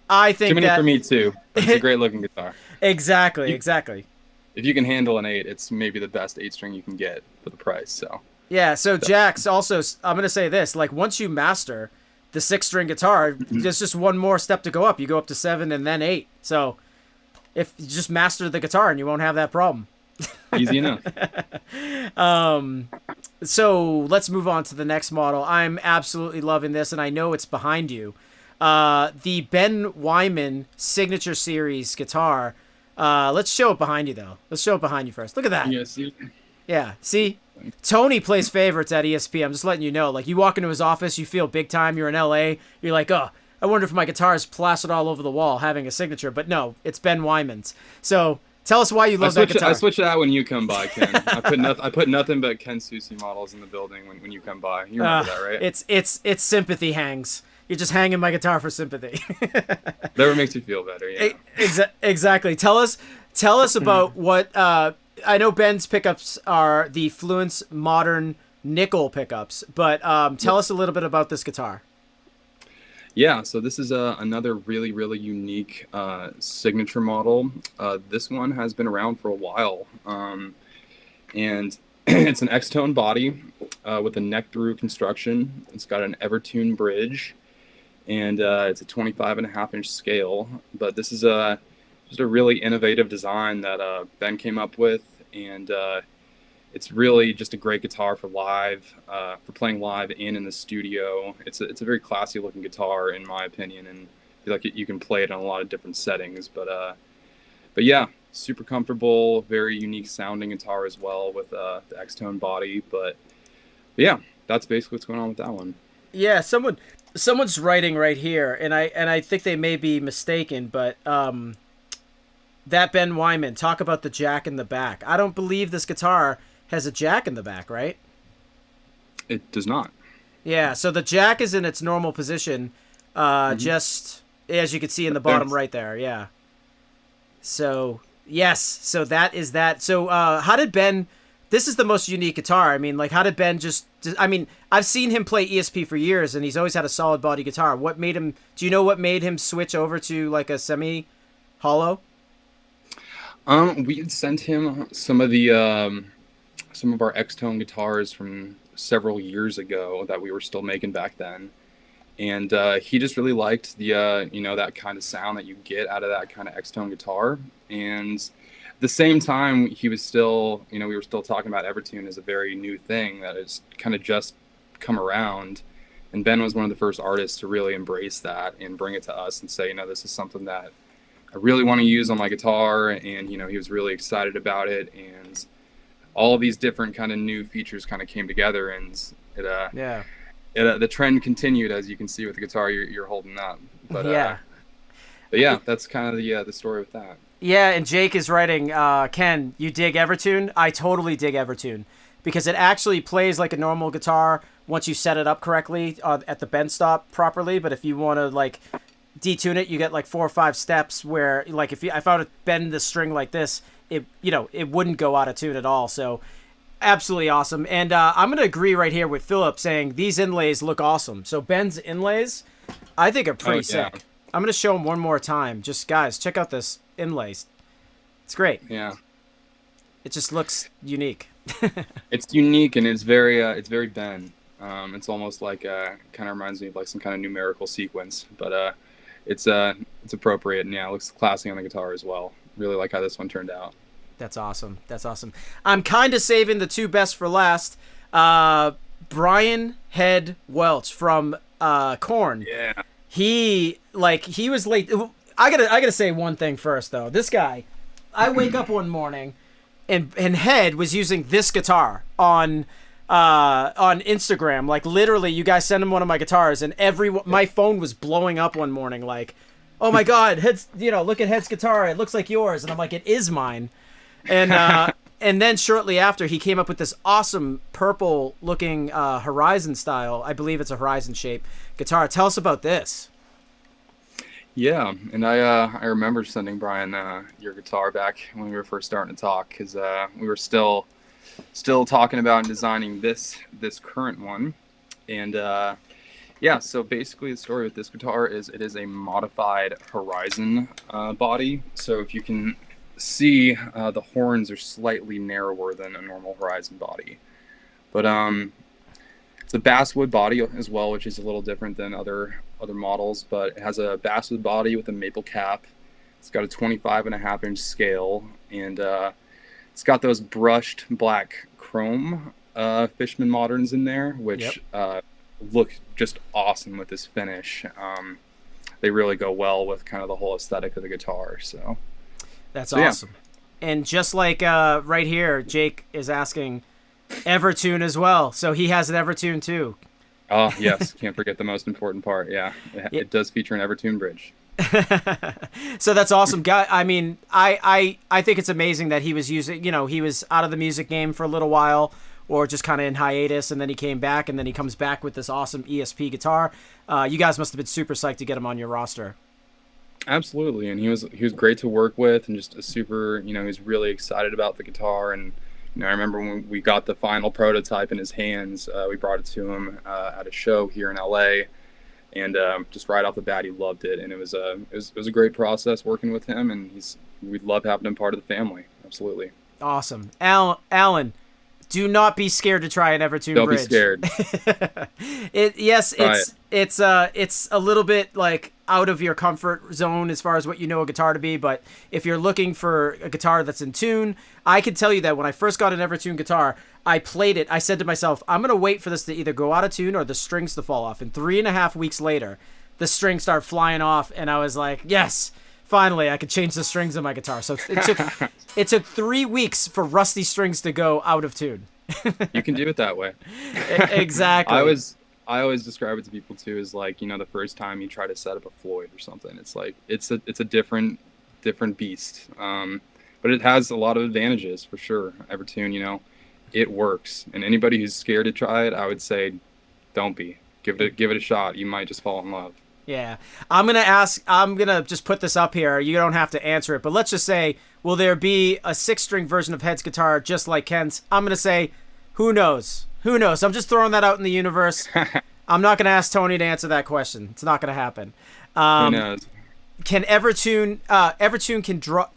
I think too many for me too. It's a great looking guitar. Exactly. If you can handle an 8, it's maybe the best 8-string you can get for the price. So yeah. So Jax, also, I'm gonna say this: like, once you master the 6-string guitar, there's just one more step to go up. You go up to 7 and then 8. So if you just master the guitar, and you won't have that problem. Easy enough. So let's move on to the next model. I'm absolutely loving this, and I know it's behind you. The Ben Wyman Signature Series guitar. Let's show it behind you, though. Let's show it behind you first. Look at that. Yeah, see? Yeah, see? Tony plays favorites at ESP. I'm just letting you know. Like, you walk into his office, you feel big time. You're in LA. You're like, oh, I wonder if my guitar is plastered all over the wall having a signature. But no, it's Ben Wyman's. So tell us why you love that guitar. I switch it out when you come by, Ken. I put nothing but Ken Susi models in the building when you come by. You remember that, right? It's sympathy hangs. You're just hanging my guitar for sympathy. Whatever makes you feel better, yeah. Exactly. Tell us about what I know. Ben's pickups are the Fluence Modern nickel pickups, but tell us a little bit about this guitar. Yeah, so this is another really unique signature model. This one has been around for a while, and it's an X-tone body with a neck-through construction. It's got an Evertune bridge, and it's a 25.5-inch scale. But this is just a really innovative design that Ben came up with, and it's really just a great guitar for live, for playing live and in the studio. It's a very classy looking guitar, in my opinion, and I feel like you can play it in a lot of different settings. But yeah, super comfortable, very unique sounding guitar as well with the X-tone body. But yeah, that's basically what's going on with that one. Yeah, someone someone's writing right here, and I think they may be mistaken, but that Ben Wyman, talk about the jack in the back. I don't believe this guitar has a jack in the back, right? It does not. Yeah, so the jack is in its normal position, just as you can see in the bottom right there. Yeah. So yes, so that is that. So how did Ben? This is the most unique guitar. I mean, like, how did Ben just? I mean, I've seen him play ESP for years, and he's always had a solid body guitar. What made him? Do you know what made him switch over to like a semi hollow? We had sent him some of our X-Tone guitars from several years ago that we were still making back then, and he just really liked the that kind of sound that you get out of that kind of X-Tone guitar. And at the same time, he was still, we were still talking about Evertune as a very new thing that has kind of just come around. And Ben was one of the first artists to really embrace that and bring it to us and say, this is something that I really want to use on my guitar. And, he was really excited about it. And all of these different kind of new features kind of came together, and the trend continued, as you can see with the guitar you're holding up. But yeah, that's kind of the story with that. Yeah, and Jake is writing, Ken, you dig Evertune? I totally dig Evertune because it actually plays like a normal guitar once you set it up correctly at the bend stop properly. But if you want to like detune it, you get like 4 or 5 steps where, like, if I were to bend the string like this, it wouldn't go out of tune at all. So absolutely awesome. And I'm going to agree right here with Philip saying these inlays look awesome. So Ben's inlays, I think, are pretty sick. I'm going to show them one more time. Just, guys, check out this inlays. It's great. Yeah. It just looks unique. It's unique, and it's very Ben. It's almost like kind of reminds me of like some kind of numerical sequence, but it's appropriate, and yeah, it looks classy on the guitar as well. Really like how this one turned out. That's awesome. That's awesome. I'm kind of saving the two best for last. Brian Head Welch from Korn. Yeah. He was late. I gotta say one thing first though. This guy, I wake up one morning, and Head was using this guitar on Instagram. Like, literally, you guys sent him one of my guitars, and my phone was blowing up one morning. Like, oh my God, Head's, look at Head's guitar. It looks like yours, and I'm like, it is mine. And and then shortly after, he came up with this awesome purple looking Horizon style. I believe it's a Horizon shape guitar. Tell us about this. Yeah, and I remember sending Brian your guitar back when we were first starting to talk, because we were still talking about and designing this current one. And yeah, so basically the story with this guitar is it is a modified Horizon body. So if you can see, the horns are slightly narrower than a normal Horizon body, but it's a basswood body as well, which is a little different than other models. But it has a basswood body with a maple cap. It's got a 25.5-inch scale, and it's got those brushed black chrome Fishman moderns in there, which look just awesome with this finish. They really go well with kind of the whole aesthetic of the guitar. So that's awesome. Yeah. And just like right here, Jake is asking Evertune as well. So he has an Evertune too. Oh, yes. Can't forget the most important part. Yeah. It does feature an Evertune bridge. So that's awesome, guy. I mean, I think it's amazing that he was using, he was out of the music game for a little while, or just kind of in hiatus, and then he came back, and then he comes back with this awesome ESP guitar. You guys must have been super psyched to get him on your roster. Absolutely. And he was great to work with, and just a super, he was really excited about the guitar. And I remember when we got the final prototype in his hands, we brought it to him at a show here in LA, and just right off the bat, he loved it. And it was a great process working with him, and we'd love having him part of the family. Absolutely. Awesome. Alan, do not be scared to try an Evertune bridge. Don't be scared. It's a little bit like out of your comfort zone as far as what you know a guitar to be, but if you're looking for a guitar that's in tune, I can tell you that when I first got an Evertune guitar, I played it. I said to myself, I'm going to wait for this to either go out of tune or the strings to fall off. And 3.5 weeks later, the strings start flying off, and I was like, yes, finally, I could change the strings on my guitar. So it took 3 weeks for rusty strings to go out of tune. You can do it that way. Exactly. I always describe it to people too as like, you know, the first time you try to set up a Floyd or something, it's like it's a different beast. But it has a lot of advantages for sure. Evertune, you know, it works. And anybody who's scared to try it, I would say, don't be. Give it a shot. You might just fall in love. Yeah. I'm going to just put this up here. You don't have to answer it, but let's just say, will there be a 6-string version of Head's guitar just like Ken's? I'm going to say, who knows? Who knows? I'm just throwing that out in the universe. I'm not going to ask Tony to answer that question. It's not going to happen. Who knows? Can Evertune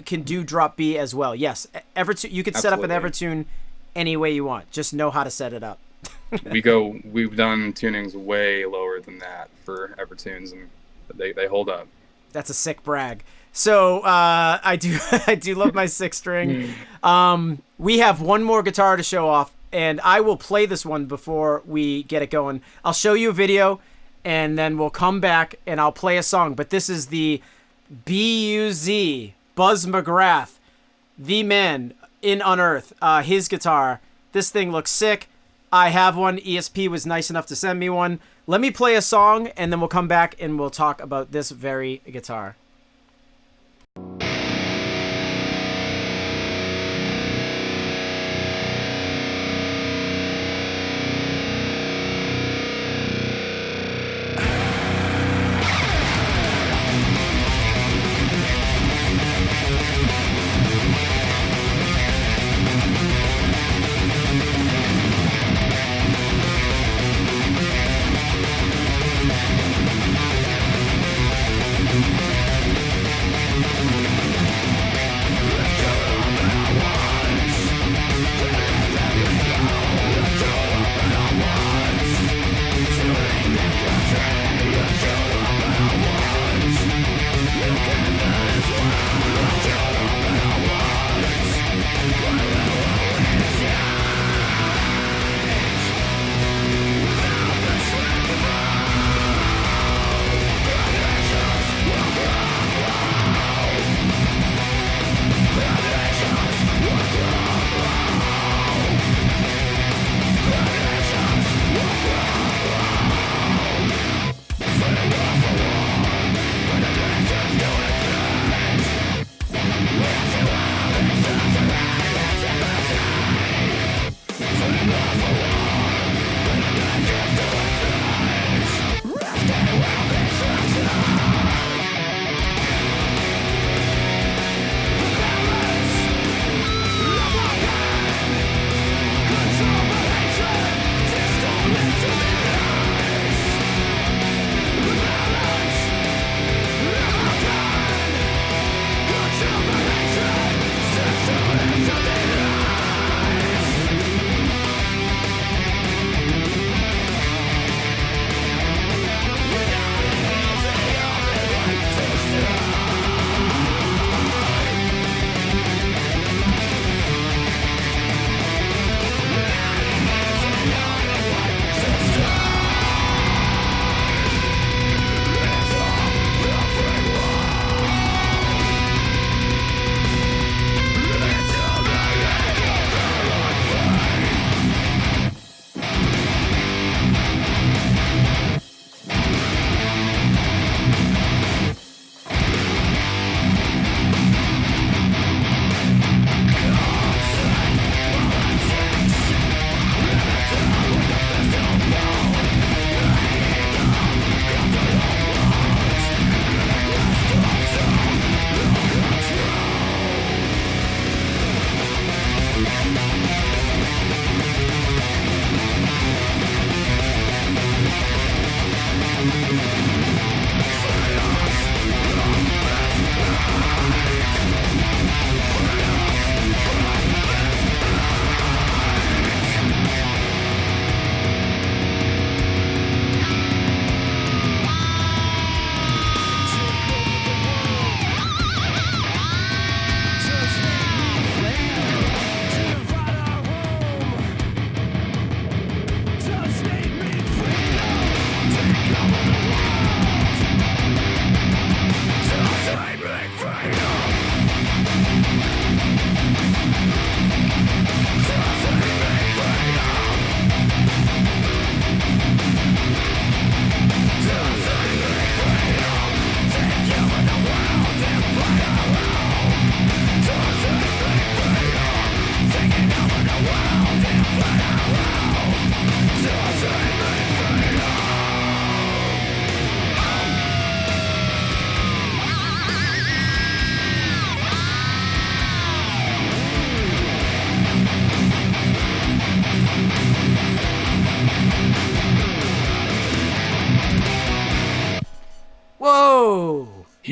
can do drop B as well? Yes. Evertune, you could set up an Evertune any way you want. Just know how to set it up. We've done tunings way lower than that for Evertunes, and they hold up. That's a sick brag. So I do love my 6-string. We have one more guitar to show off, and I will play this one before we get it going. I'll show you a video, and then we'll come back and I'll play a song. But this is the BUZ Buzz McGrath, the man in Unearth. His guitar. This thing looks sick. I have one. ESP was nice enough to send me one. Let me play a song, and then we'll come back and we'll talk about this very guitar.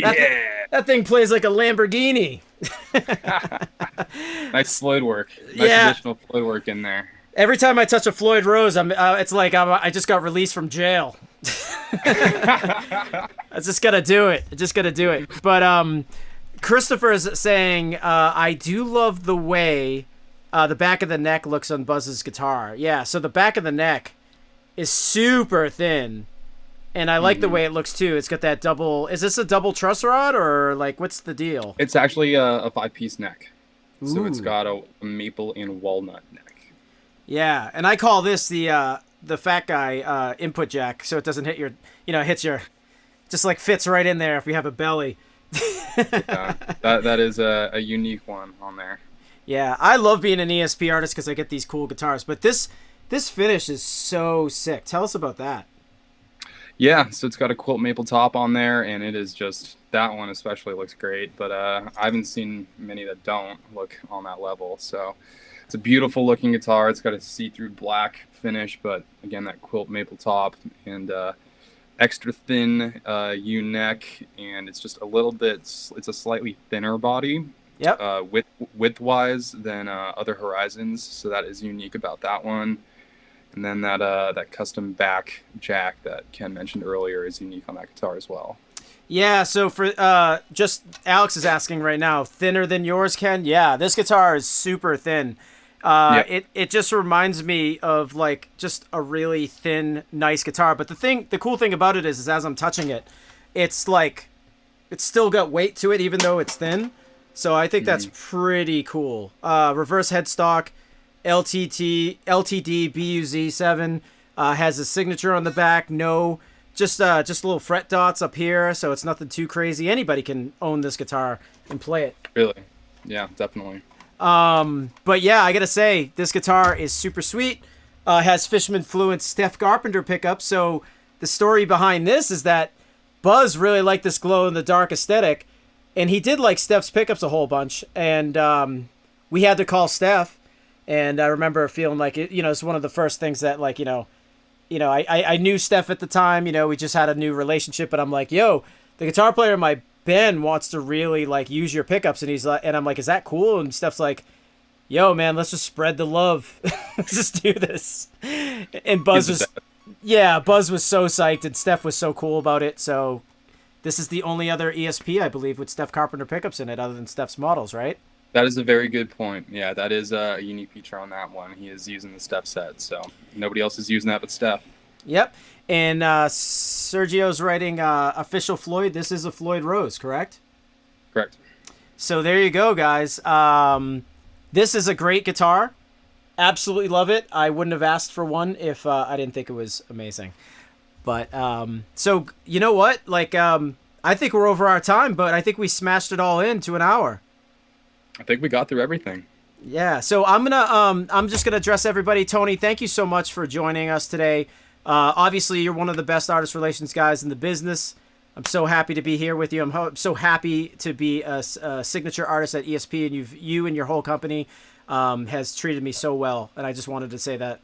That thing plays like a Lamborghini. Nice Floyd work. Nice additional Floyd work in there. Every time I touch a Floyd Rose, it's like I just got released from jail. I just gotta do it. But Christopher is saying, I do love the way the back of the neck looks on Buzz's guitar. Yeah, so the back of the neck is super thin. And I like the way it looks too. It's got that double. Is this a double truss rod or like what's the deal? It's actually a 5-piece neck. Ooh. So it's got a maple and walnut neck. Yeah, and I call this the fat guy input jack, so it doesn't hit your, hits your, just like fits right in there if you have a belly. Yeah, that is a unique one on there. Yeah, I love being an ESP artist because I get these cool guitars. But this finish is so sick. Tell us about that. Yeah, so it's got a quilt maple top on there, and it is just, that one especially looks great, but I haven't seen many that don't look on that level. So it's a beautiful looking guitar. It's got a see-through black finish, but again, that quilt maple top and extra thin U neck, and it's just a little bit, it's a slightly thinner body. Yep. Width-wise than other Horizons, so that is unique about that one. And then that custom back jack that Ken mentioned earlier is unique on that guitar as well. Yeah, so for just Alex is asking right now, thinner than yours, Ken? Yeah, this guitar is super thin. It just reminds me of like just a really thin, nice guitar. But the cool thing about it is as I'm touching it, it's like it's still got weight to it even though it's thin. So I think that's pretty cool. Reverse headstock. LTD BUZ7 has a signature on the back. No, just little fret dots up here, so it's nothing too crazy. Anybody can own this guitar and play it. Really? Yeah, definitely. But yeah, I gotta say this guitar is super sweet. Has Fishman Fluent Steph Carpenter pickups. So the story behind this is that Buzz really liked this glow in the dark aesthetic, and he did like Steph's pickups a whole bunch. And we had to call Steph. And I remember feeling like it's one of the first things that I knew Steph at the time, we just had a new relationship, but I'm like, yo, the guitar player in my band wants to really like use your pickups. And he's like, and I'm like, is that cool? And Steph's like, yo, man, let's just spread the love. Let's just do this. And Buzz was so psyched and Steph was so cool about it. So this is the only other ESP, I believe, with Steph Carpenter pickups in it other than Steph's models, right? That is a very good point. Yeah, that is a unique feature on that one. He is using the Steph set, so nobody else is using that but Steph. Yep. And Sergio's writing official Floyd. This is a Floyd Rose, correct? Correct. So there you go, guys. This is a great guitar. Absolutely love it. I wouldn't have asked for one if I didn't think it was amazing. But so you know what? Like I think we're over our time, but I think we smashed it all into an hour. I think we got through everything. Yeah, so I'm just gonna address everybody. Tony, thank you so much for joining us today. Obviously, you're one of the best artist relations guys in the business. I'm so happy to be here with you. I'm so happy to be a signature artist at ESP, and you and your whole company has treated me so well. And I just wanted to say that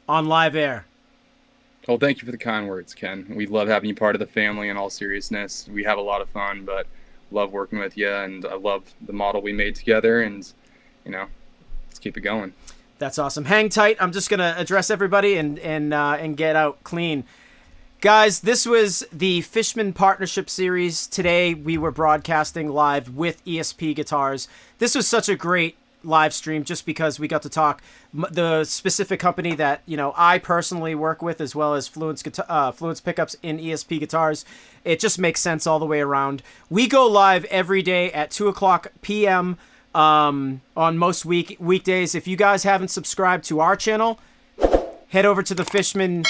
on live air. Well, thank you for the kind words, Ken. We love having you part of the family in all seriousness. We have a lot of fun, but love working with you, and I love the model we made together, and let's keep it going. That's awesome. Hang tight. I'm just gonna address everybody and get out clean. Guys, this was the Fishman Partnership Series. Today we were broadcasting live with ESP Guitars. This was such a great live stream just because we got to talk the specific company that I personally work with, as well as Fluence pickups in ESP Guitars. It just makes sense all the way around. We go live every day at 2:00 p.m. On most weekdays. If you guys haven't subscribed to our channel, head over to the Fishman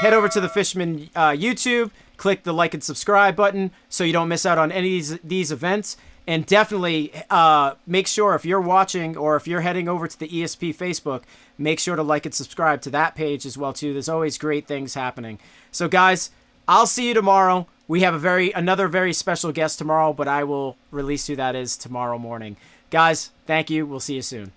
YouTube, click the like and subscribe button so you don't miss out on any of these events. And definitely make sure, if you're watching or if you're heading over to the ESP Facebook, make sure to like and subscribe to that page as well too. There's always great things happening. So guys, I'll see you tomorrow. We have another very special guest tomorrow, but I will release who that is tomorrow morning. Guys, thank you. We'll see you soon.